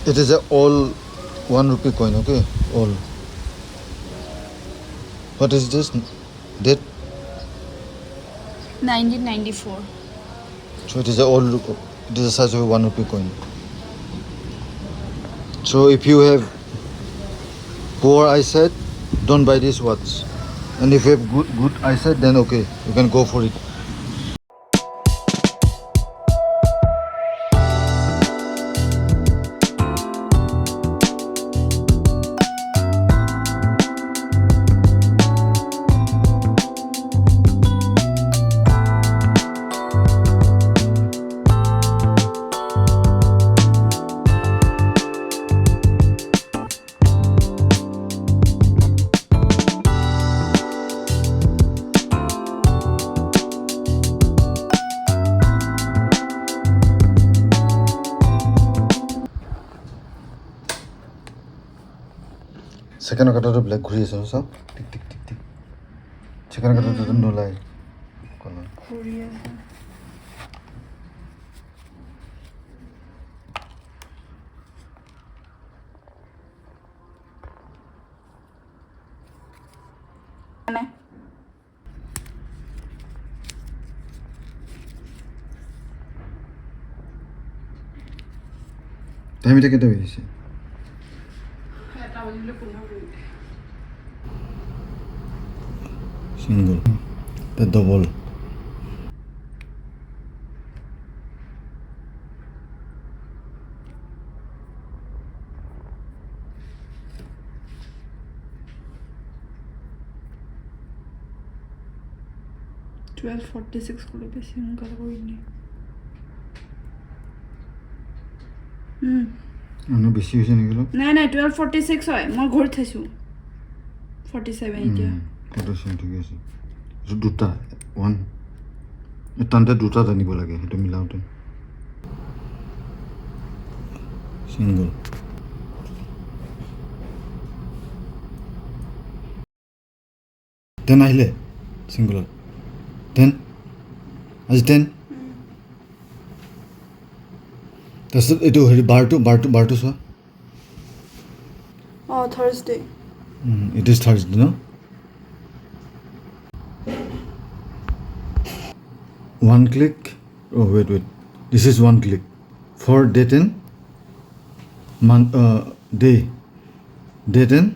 It is a all 1 rupee coin, okay? All. What is this? Date? 1994. So it is a all. It is a size of a 1 rupee coin. So if you have poor eyesight, don't buy this watch. And if you have good eyesight, then okay, you can go for it. Second kata black ঘুরি আছে সব tick tick tick tick second kata নোলাই কোলা ঘুরি আছে মানে টাইমটা কেটে হয়েছে single the double $12.46 করে বেশি অঙ্কাল করিনি মানে বেশি হয়েছে নাকি নাই নাই 12.46 হয় মই ঘড়ি থাইছো 47 এতিয়া ফটো ঠিক আছে দুটা ওৱান টানতে দুটা জানিব লাগে সেইটো মিলাওঁতে সিংগল টেন আহিলে সিংগলত টেন আজি টেন তাৰপিছত এইটো হেৰি বাৰটো চোৱা থাৰ্সডে it is Thursday, no? One click. Oh, wait. This is one click. For date and month, day. Date and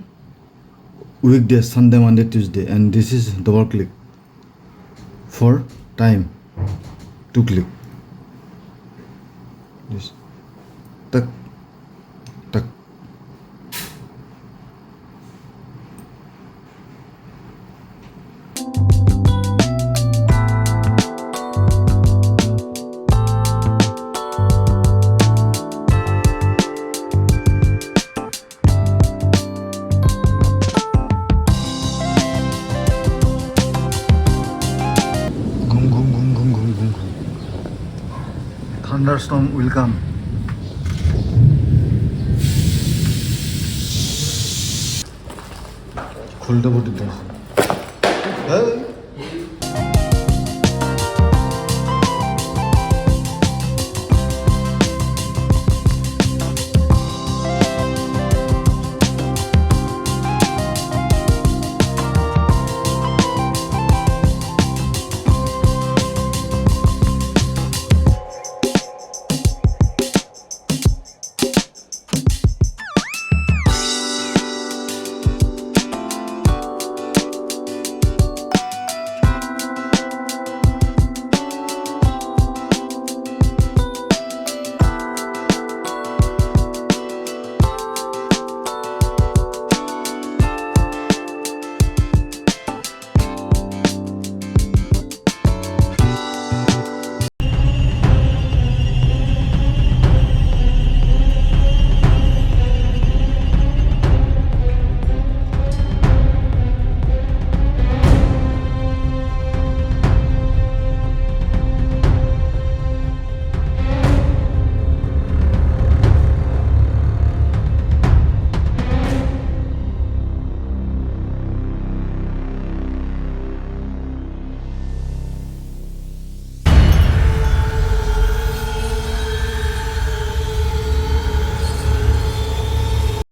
weekday, Sunday, Monday, Tuesday. And this is double click. For time. 2 click. This. Tak. Tak. Thunderstorm will come. খুলতে বটি দিয়েছে